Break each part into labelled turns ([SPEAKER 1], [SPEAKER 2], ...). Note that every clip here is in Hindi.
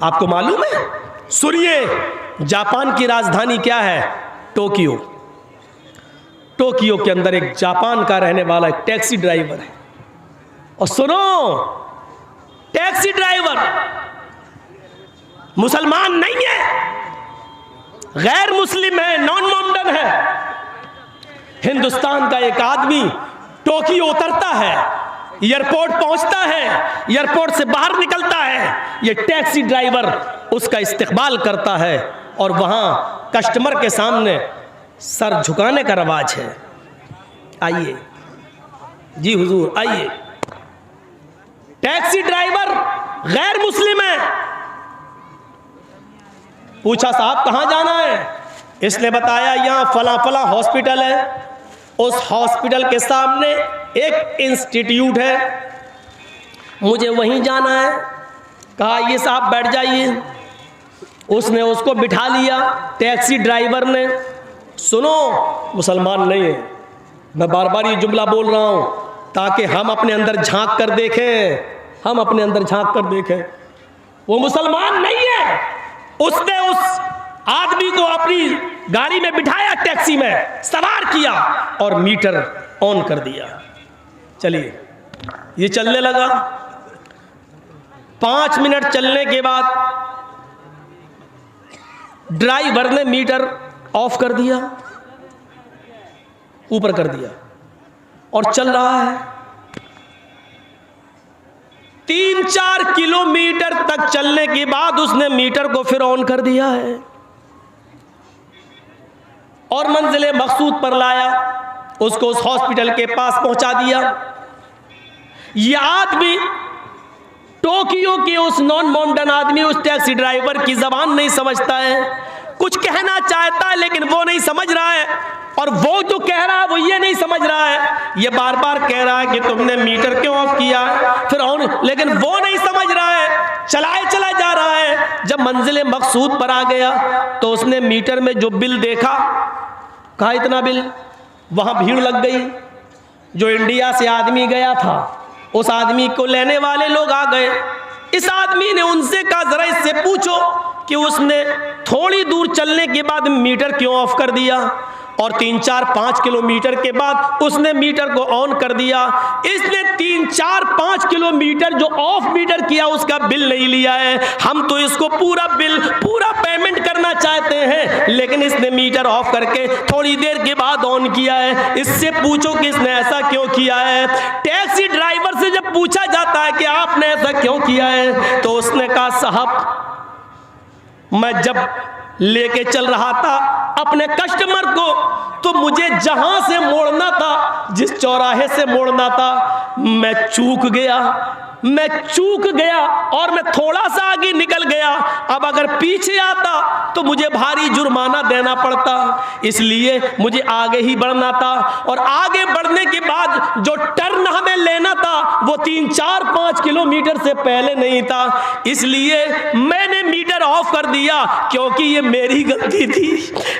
[SPEAKER 1] आपको मालूम है? सुनिए, जापान की राजधानी क्या है? टोक्यो। टोक्यो के अंदर एक जापान का रहने वाला एक टैक्सी ड्राइवर है। और सुनो, टैक्सी ड्राइवर मुसलमान नहीं है, गैर मुस्लिम है, नॉन मोमडन है। हिंदुस्तान का एक आदमी टोक्यो उतरता है, एयरपोर्ट पहुंचता है, एयरपोर्ट से बाहर निकलता है, ये टैक्सी ड्राइवर उसका इस्तकबाल करता है और वहां कस्टमर के सामने सर झुकाने का रवाज है। आइए जी हुजूर, आइए। टैक्सी ड्राइवर गैर मुस्लिम है। पूछा साहब कहां जाना है? इसने बताया यहां फला फला हॉस्पिटल है, उस हॉस्पिटल के सामने एक इंस्टीट्यूट है, मुझे वहीं जाना है। कहा ये साहब बैठ जाइए। उसने उसको बिठा लिया। टैक्सी ड्राइवर ने, सुनो मुसलमान नहीं है, मैं बार बार ये जुमला बोल रहा हूं ताकि हम अपने अंदर झांक कर देखें, हम अपने अंदर झांक कर देखें। वो मुसलमान नहीं है। उसने उस आदमी को अपनी गाड़ी में बिठाया, टैक्सी में सवार किया और मीटर ऑन कर दिया। चलिए, ये चलने लगा। 5 मिनट चलने के बाद ड्राइवर ने मीटर ऑफ कर दिया, ऊपर कर दिया और चल रहा है। 3-4 किलोमीटर तक चलने के बाद उसने मीटर को फिर ऑन कर दिया है और मंजिले मकसूद पर लाया, उसको उस हॉस्पिटल के पास पहुंचा दिया। यह आदमी टोक्यो के उस नॉन मोमडन आदमी उस टैक्सी ड्राइवर की जबान नहीं समझता है, कुछ कहना चाहता है लेकिन वो नहीं समझ रहा है, और वो जो कह रहा है वो ये नहीं समझ रहा है। ये बार बार कह रहा है कि तुमने मीटर क्यों ऑफ किया, फिर ऑन, लेकिन वो नहीं समझ रहा है, चलाए चला जा रहा है। जब मंजिले मकसूद पर आ गया तो उसने मीटर में जो बिल देखा, कहा इतना बिल। वहां भीड़ लग गई। जो इंडिया से आदमी गया था उस आदमी को लेने वाले लोग आ गए। इस आदमी ने उनसे कहा जरा इससे पूछो कि उसने थोड़ी दूर चलने के बाद मीटर क्यों ऑफ कर दिया, और 3-4-5 किलोमीटर के बाद उसने मीटर को ऑन कर दिया। इसने 3-4-5 किलोमीटर जो ऑफ मीटर किया उसका बिल नहीं लिया है। हम तो इसको पूरा बिल, पूरा पेमेंट करना चाहते हैं, लेकिन इसने मीटर ऑफ करके थोड़ी देर के बाद ऑन किया है। इससे पूछो कि इसने ऐसा क्यों किया है। टैक्सी ड्राइवर से जब पूछा जाता है कि आपने ऐसा क्यों किया है, तो उसने कहा साहब मैं जब लेके चल रहा था अपने कस्टमर को, तो मुझे जहां से मोड़ना था, जिस चौराहे से मोड़ना था, मैं चूक गया और मैं थोड़ा सा आगे निकल गया। अब अगर पीछे आता तो मुझे भारी जुर्माना देना पड़ता, इसलिए मुझे आगे ही बढ़ना था, और आगे बढ़ने के बाद जो टर्न हमें लेना था वो 3-4-5 किलोमीटर से पहले नहीं था, इसलिए मैंने मीटर ऑफ कर दिया, क्योंकि ये मेरी गलती थी,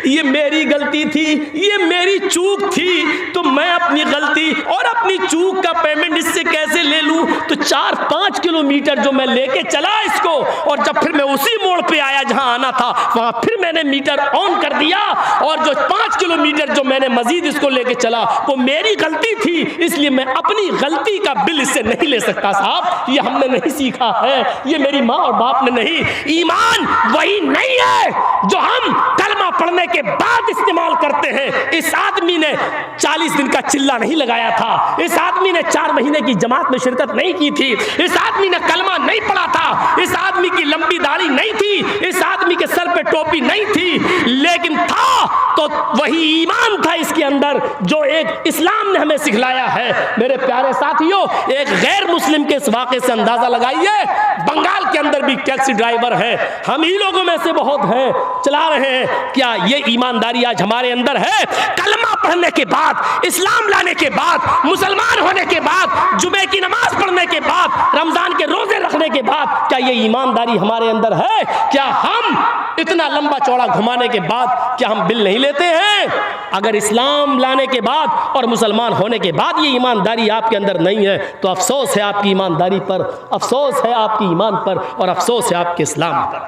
[SPEAKER 1] ये मेरी गलती थी, ये मेरी चूक थी। तो मैं अपनी गलती और अपनी चूक का पेमेंट इससे कैसे ले लूं? तो 4-5 किलोमीटर जो मैं लेके चला इसको, और जब फिर मैं उसी मोड़ पे आया जहां आना था, वहां फिर मैंने मीटर ऑन कर दिया, और जो 5 किलोमीटर जो मैंने मजीद इसको लेके चला वो मेरी गलती थी, इसलिए मैं अपनी गलती का बिल इससे नहीं ले सकता साहब। ये हमने नहीं सीखा है, ये मेरी माँ और बाप ने नहीं। ईमान वही नहीं है जो हम कलमा पढ़ने के बाद इस्तेमाल करते हैं। इस आदमी ने 40 दिन का चिल्ला नहीं लगाया था, इस आदमी ने 4 महीने की जमात में शिरकत नहीं की थी, इस आदमी ने कलमा नहीं पढ़ा था, इस आदमी की लंबी दाढ़ी नहीं थी, इस आदमी के सर पे टोपी नहीं थी, लेकिन था तो वही ईमान था इसके अंदर जो एक इस्लाम ने हमें सिखलाया है। मेरे प्यारे साथियों, एक गैर मुस्लिम के इस वाक़े से अंदाजा लगाइए, बंगाल के अंदर भी टैक्सी ड्राइवर है, हम ही लोगों में से बहुत हैं, चला रहे हैं। क्या ये ईमानदारी आज हमारे अंदर है? कलमा पढ़ने के बाद, इस्लाम लाने के बाद, मुसलमान होने के बाद, जुमे की नमाज पढ़ने के बाद, रमजान के रोजे रखने के बाद, क्या ये ईमानदारी हमारे अंदर है? क्या हम इतना लंबा चौड़ा घुमाने के बाद क्या हम बिल नहीं लेते हैं? अगर इस्लाम लाने के बाद और मुसलमान होने के बाद ये ईमानदारी आपके अंदर नहीं है तो अफसोस है आपकी ईमानदारी पर, अफसोस है आपकी ईमान पर और अफसोस है आपके इस्लाम पर।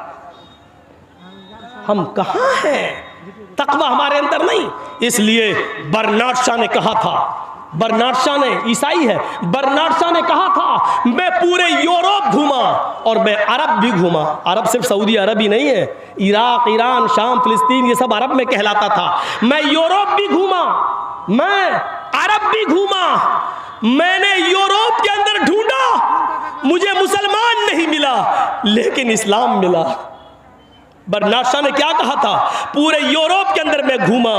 [SPEAKER 1] हम कहाँ हैं? तकवा हमारे अंदर नहीं। इसलिए बर्नार्ड शॉ ने कहा था, बर्नार्ड शॉ ने, ईसाई है, बर्नार्ड शॉ ने कहा था मैं पूरे यूरोप घूमा और मैं अरब भी घूमा। अरब सिर्फ सऊदी अरब ही नहीं है, इराक, ईरान, शाम, फिलिस्तीन ये सब अरब में कहलाता था। मैं यूरोप भी घूमा, मैं अरब भी घूमा, मैंने यूरोप के अंदर ढूंढा, मुझे मुसलमान नहीं मिला लेकिन इस्लाम मिला। बर्नार्ड शॉ ने क्या कहा था? पूरे यूरोप के अंदर मैं घूमा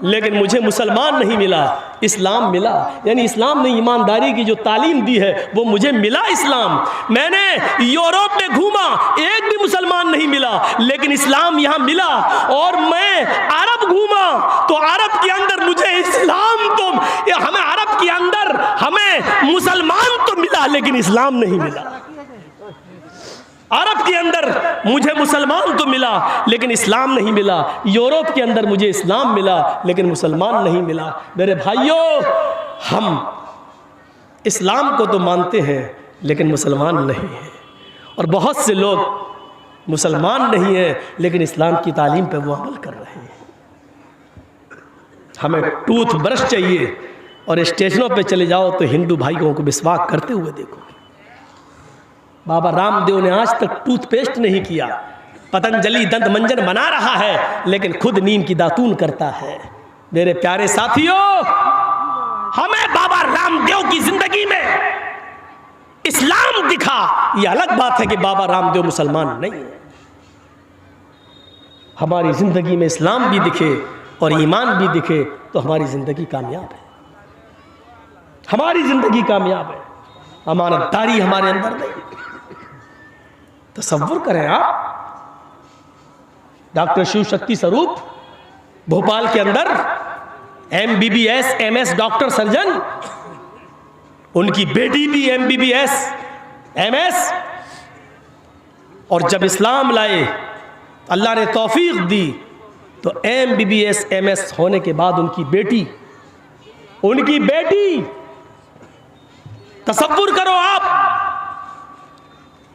[SPEAKER 1] लेकिन मुझे मुसलमान नहीं मिला, इस्लाम मिला। यानी इस्लाम ने ईमानदारी की जो तालीम दी है वो मुझे मिला इस्लाम। मैंने यूरोप में घूमा, एक भी मुसलमान नहीं मिला लेकिन इस्लाम यहाँ मिला। और मैं अरब घूमा तो अरब के अंदर मुझे इस्लाम तो, हमें अरब के अंदर हमें मुसलमान तो मिला लेकिन इस्लाम नहीं मिला। अरब के अंदर मुझे मुसलमान तो मिला लेकिन इस्लाम नहीं मिला, यूरोप के अंदर मुझे इस्लाम मिला लेकिन मुसलमान नहीं मिला। मेरे भाइयों, हम इस्लाम को तो मानते हैं लेकिन मुसलमान नहीं हैं। और बहुत से लोग मुसलमान नहीं हैं लेकिन इस्लाम की तालीम पे वो अमल कर रहे हैं। हमें टूथ ब्रश चाहिए और स्टेशनों पे चले जाओ तो हिंदू भाइयों को मिसवाक करते हुए देखो। बाबा रामदेव ने आज तक टूथपेस्ट नहीं किया, पतंजलि दंत मंजन बना रहा है लेकिन खुद नीम की दातून करता है। मेरे प्यारे साथियों, हमें बाबा रामदेव की जिंदगी में इस्लाम दिखा, यह अलग बात है कि बाबा रामदेव मुसलमान नहीं है। हमारी जिंदगी में इस्लाम भी दिखे और ईमान भी दिखे तो हमारी जिंदगी कामयाब है, हमारी जिंदगी कामयाब है। अमानतदारी हमारे अंदर नहीं। तसव्वुर करें आप, डॉक्टर शिव शक्ति स्वरूप भोपाल के अंदर MBBS MS डॉक्टर सर्जन, उनकी बेटी भी MBBS MS, और जब इस्लाम लाए अल्लाह ने तौफीक दी तो MBBS MS होने के बाद उनकी बेटी तसव्वुर करो आप,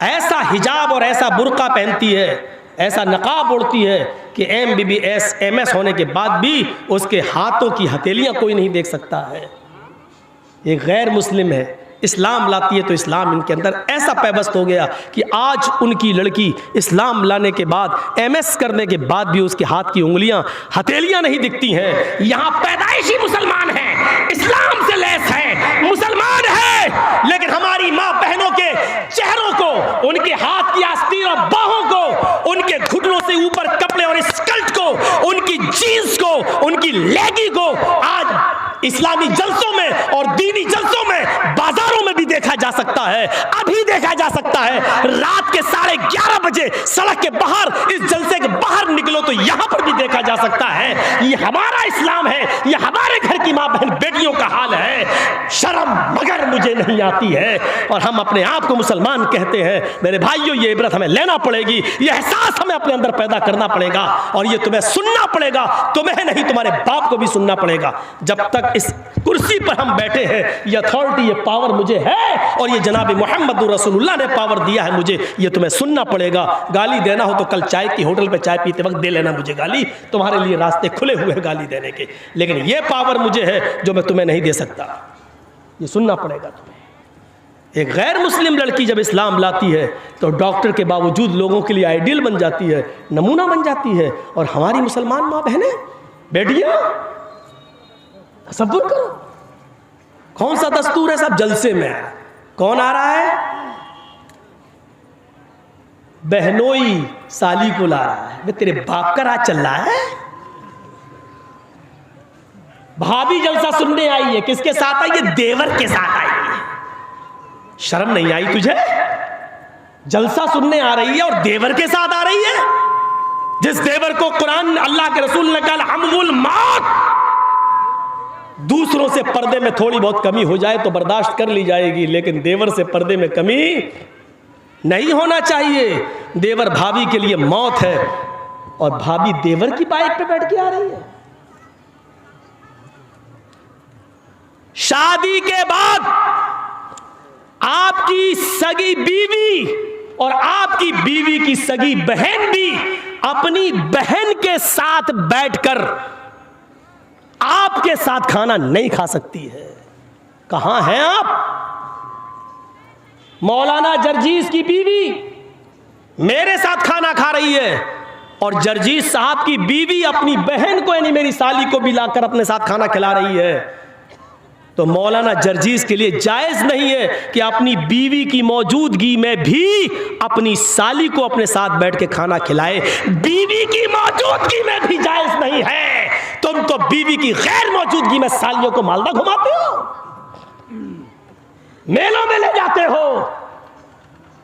[SPEAKER 1] ऐसा हिजाब और ऐसा बुर्का पहनती है, ऐसा नकाब ओढ़ती है कि MBBS MS होने के बाद भी उसके हाथों की हथेलियां कोई नहीं देख सकता है। एक गैर मुस्लिम है, इस्लाम लाती है तो इस्लाम इनके अंदर ऐसा पैबस्त हो गया कि आज उनकी लड़की इस्लाम लाने के बाद MS करने के बाद भी उसके हाथ की उंगलियां, हथेलियां नहीं दिखती हैं। यहाँ पैदाइशी मुसलमान है, इस्लाम से लैस है, मुसलमान है, लेकिन हमारी माँ बहनों के चेहरों को, उनके हाथ की आस्तीन और बाहों को, उनके घुटनों से ऊपर कपड़े और स्कर्ट को, उनकी जीन्स को, उनकी लेगी को आज इस्लामी जलसों में और दीनी जलसों में, बाजारों में भी देखा जा सकता है। अभी देखा जा सकता है, रात के 11:30 बजे सड़क के बाहर, इस जलसे के बाहर निकलो तो यहां पर भी देखा जा सकता है। ये हमारा इस्लाम है, ये हमारे घर की मां बहन बेटियों का हाल है। शर्म मगर मुझे नहीं आती है और हम अपने आप को मुसलमान कहते हैं। मेरे भाइयों, ये इबरत हमें लेना पड़ेगी, ये एहसास हमें अपने अंदर पैदा करना पड़ेगा और ये तुम्हें सुनना पड़ेगा, तुम्हें नहीं तुम्हारे बाप को भी सुनना पड़ेगा। जब तक इस कुर्सी पर हम बैठे हैं, ये अथॉरिटी, ये पावर मुझे है और ये जनाब मोहम्मद रसूलुल्लाह ने पावर दिया है मुझे, ये तुम्हें सुनना पड़ेगा। गाली देना हो तो कल चाय की होटल पे चाय पीते वक्त दे लेना मुझे गाली, तुम्हारे लिए रास्ते खुले हुए हैं गाली देने के, लेकिन ये पावर मुझे है जो मैं तुम्हें नहीं दे सकता, ये सुनना पड़ेगा तुम्हें। एक गैर मुस्लिम लड़की जब इस्लाम लाती है तो डॉक्टर के बावजूद लोगों के लिए आइडियल बन जाती है, नमूना बन जाती है। और हमारी मुसलमान माँ बहनें, बेटियां, तसव्वुर करो कौन सा दस्तूर है, सब जलसे में है। कौन आ रहा है? बहनोई साली को ला रहा है। वे तेरे बाप का राज चल रहा है। भाभी जलसा सुनने आई है, किसके साथ आई है? देवर के साथ आई है। शर्म नहीं आई तुझे? जलसा सुनने आ रही है और देवर के साथ आ रही है, जिस देवर को कुरान, अल्लाह के रसूल ने कहा हमवुल मौत। दूसरों से पर्दे में थोड़ी बहुत कमी हो जाए तो बर्दाश्त कर ली जाएगी, लेकिन देवर से पर्दे में कमी नहीं होना चाहिए। देवर भाभी के लिए मौत है। और भाभी देवर की बाइक पे बैठ के आ रही है। शादी के बाद आपकी सगी बीवी और आपकी बीवी की सगी बहन भी अपनी बहन के साथ बैठकर आपके साथ खाना नहीं खा सकती है। कहां हैं आप? मौलाना जर्जीस की बीवी मेरे साथ खाना खा रही है और जर्जीस साहब की बीवी अपनी बहन को यानी मेरी साली को भी लाकर अपने साथ खाना खिला रही है। तो मौलाना जर्जीस के लिए जायज नहीं है कि अपनी बीवी की मौजूदगी में भी अपनी साली को अपने साथ बैठ के खाना खिलाए। बीवी की मौजूदगी में भी जायज नहीं है। तुम तो बीवी की गैर मौजूदगी में सालियों को मालदा घुमाते हो, मेलों में ले जाते हो,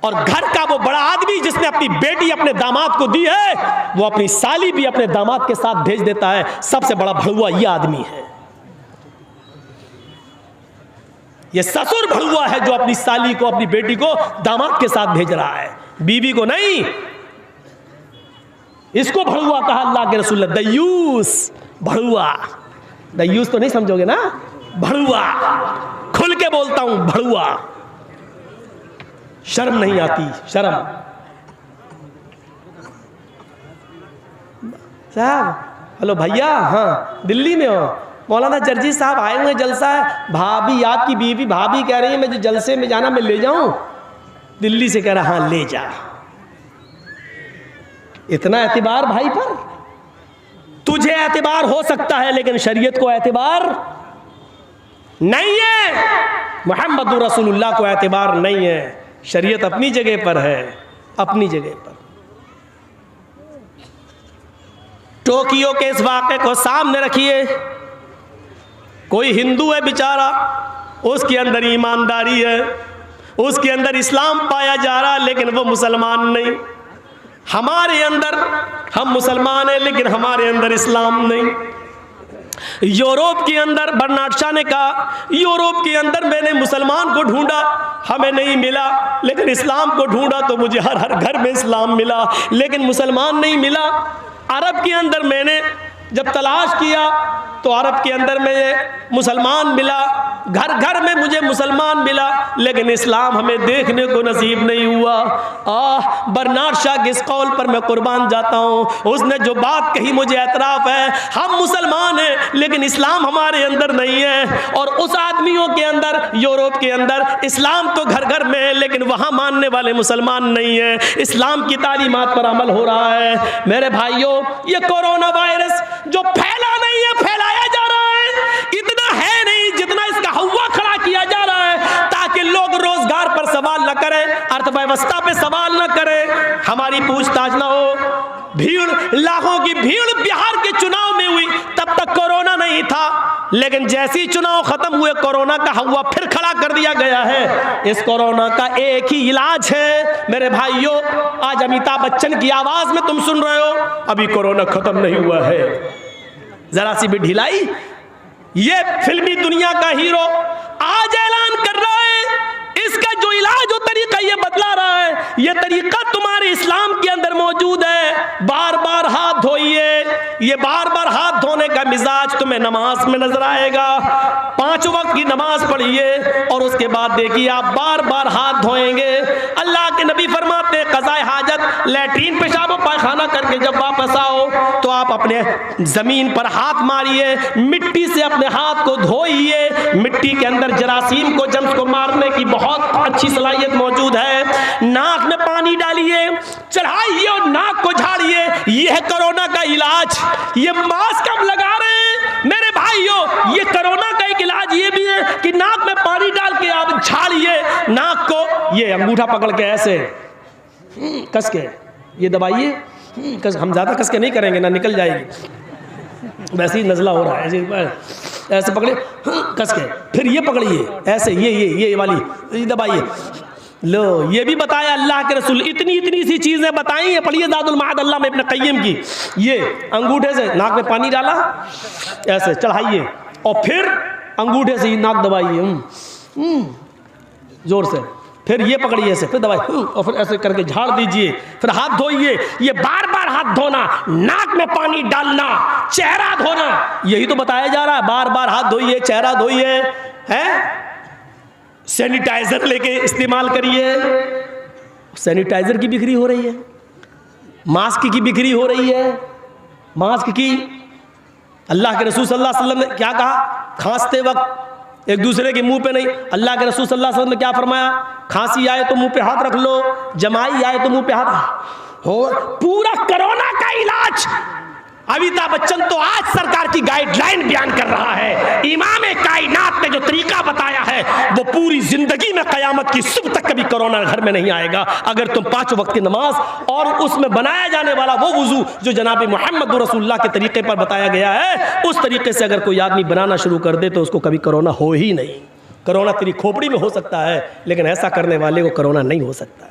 [SPEAKER 1] और घर का वो बड़ा आदमी जिसने अपनी बेटी अपने दामाद को दी है वो अपनी साली भी अपने दामाद के साथ भेज देता है। सबसे बड़ा भड़ुआ ये आदमी है। ये ससुर भड़ुआ है जो अपनी साली को अपनी बेटी को दामाद के साथ भेज रहा है, बीवी को नहीं। इसको भड़ुआ कहा अल्लाह के रसूल ने। दयूस, भड़ुआ, दयूस तो नहीं समझोगे ना, भड़ुआ। खुल के बोलता हूं, भड़ुआ। शर्म नहीं आती, शर्म। साहब हेलो भैया, हाँ दिल्ली में हो? मौलाना जर्जी साहब आए हुए, जलसा है। भाभी आपकी बीवी भाभी कह रही है मुझे जलसे में जाना, मैं ले जाऊं? दिल्ली से कह रहा हाँ ले जा। इतना एतबार भाई पर? तुझे एतबार हो सकता है लेकिन शरीयत को एतबार नहीं है। मोहम्मद रसूलुल्लाह को एतबार नहीं है। शरीयत अपनी जगह पर है, अपनी जगह पर। टोक्यो के इस वाक़े को सामने रखिए। कोई हिंदू है बेचारा, उसके अंदर ईमानदारी है, उसके अंदर इस्लाम पाया जा रहा है लेकिन वो मुसलमान नहीं। हमारे अंदर हम मुसलमान हैं लेकिन हमारे अंदर इस्लाम नहीं। यूरोप के अंदर बर्नार्ड शॉ ने कहा, यूरोप के अंदर मैंने मुसलमान को ढूंढा, हमें नहीं मिला, लेकिन इस्लाम को ढूंढा तो मुझे हर हर घर में इस्लाम मिला, लेकिन मुसलमान नहीं मिला। अरब के अंदर मैंने जब तलाश किया तो अरब के अंदर में मुसलमान मिला, घर घर में मुझे मुसलमान मिला, लेकिन इस्लाम हमें देखने को नसीब नहीं हुआ। बर्नार्ड शॉ के इस कौल पर मैं कुर्बान जाता हूँ। उसने जो बात कही मुझे एतराफ़ है, हम मुसलमान हैं लेकिन इस्लाम हमारे अंदर नहीं है। और उस आदमियों के अंदर, यूरोप के अंदर इस्लाम तो घर घर में है लेकिन वहाँ मानने वाले मुसलमान नहीं है। इस्लाम की तालीमात पर अमल हो रहा है। मेरे भाइयों, ये कोरोना वायरस जो फैला नहीं है, फैलाया जा रहा है, इतना है नहीं जितना इसका हवा खड़ा किया जा रहा है, ताकि लोग रोजगार पर सवाल न करें, अर्थव्यवस्था पे सवाल न करें, हमारी पूछताछ न हो। भीड़, लाखों की भीड़ बिहार के चुनाव में हुई, तब तक कोरोना नहीं था, लेकिन जैसे ही चुनाव खत्म हुए कोरोना का हवा फिर खड़ा कर दिया गया है। इस कोरोना का एक ही इलाज है मेरे भाइयों। आज अमिताभ बच्चन की आवाज में तुम सुन रहे हो, अभी कोरोना खत्म नहीं हुआ है। जरा सी भी ढिलाई, ये फिल्मी दुनिया का हीरो आज ऐलान कर रहा है, इसका जो इलाज, जो तरीका ये बतला रहा है, ये तरीका तुम्हारे इस्लाम के अंदर मौजूद है। बार बार हाथ धोइए। ये बार बार हाथ धोने का मिजाज तुम्हें नमाज में नजर आएगा। 5 वक्त की नमाज पढ़िए और उसके बाद देखिए आप बार बार हाथ धोएंगे। अल्लाह के नबी फरमाते हैं, क़ज़ाए हाजत, लैट्रीन पेशाब पायखाना करके जब वापस आओ तो आप अपने जमीन पर हाथ मारिए, मिट्टी से अपने हाथ को धोइए। मिट्टी के अंदर जरासीम को, जम्स को मारने की बहुत अच्छी सलाहियत मौजूद है। नाक में पानी डालिए, चढ़ाइए और नाक को झाड़िए। यह है कोरोना का इलाज। ये मास्क हम लगा रहे हैं मेरे भाइयों, ये कोरोना का एक इलाज ये भी है कि नाक में पानी डाल के आप झाड़िए नाक को। ये अंगूठा पकड़ के ऐसे कस के ये दबाइए। हम ज्यादा कस के नहीं करेंगे ना, निकल जाएगी। वैसे ही नजला हो रहा है, ऐसे पकड़िए कस के, फिर ये पकड़िए ऐसे, ये वाली दबाइए। लो, ये भी बताया अल्लाह के रसूल, इतनी सी चीजें बताई हैं। पढ़िए ज़ादुल माद अल्लाह में इब्न क़य्यिम की। ये अंगूठे से नाक में पानी डाला, ऐसे चढ़ाइए और फिर अंगूठे से ही नाक दबाइए जोर से, फिर ये पकड़िए ऐसे, फिर दवाई, और फिर ऐसे करके झाड़ दीजिए, फिर हाथ धोइए। ये बार बार हाथ धोना, नाक में पानी डालना, चेहरा धोना, यही तो बताया जा रहा है। बार बार हाथ धोइए, चेहरा धोइए, हैं, सैनिटाइजर लेके इस्तेमाल करिए। सैनिटाइजर की बिक्री हो रही है, मास्क की बिक्री हो रही है, मास्क की। अल्लाह के रसूल सल्लल्लाहु अलैहि वसल्लम ने क्या कहा? खांसते वक्त एक दूसरे के मुंह पे नहीं। अल्लाह के रसूल सल्लल्लाहु अलैहि वसल्लम ने क्या फरमाया? खांसी आए तो मुंह पे हाथ रख लो, जमाई आए तो मुंह पे हाथ हो। पूरा कोरोना का इलाज अमिताभ बच्चन तो आज सरकार की गाइडलाइन बयान कर रहा है। इमाम कायनात ने जो तरीका बताया है वो पूरी जिंदगी में कयामत की सुबह तक कभी कोरोना घर में नहीं आएगा। अगर तुम 5 वक्त की नमाज और उसमें बनाया जाने वाला वो वुजू जो जनाब मोहम्मद रसूलुल्लाह के तरीके पर बताया गया है, उस तरीके से अगर कोई आदमी बनाना शुरू कर दे तो उसको कभी कोरोना हो ही नहीं। कोरोना तेरी खोपड़ी में हो सकता है, लेकिन ऐसा करने वाले को कोरोना नहीं हो सकता।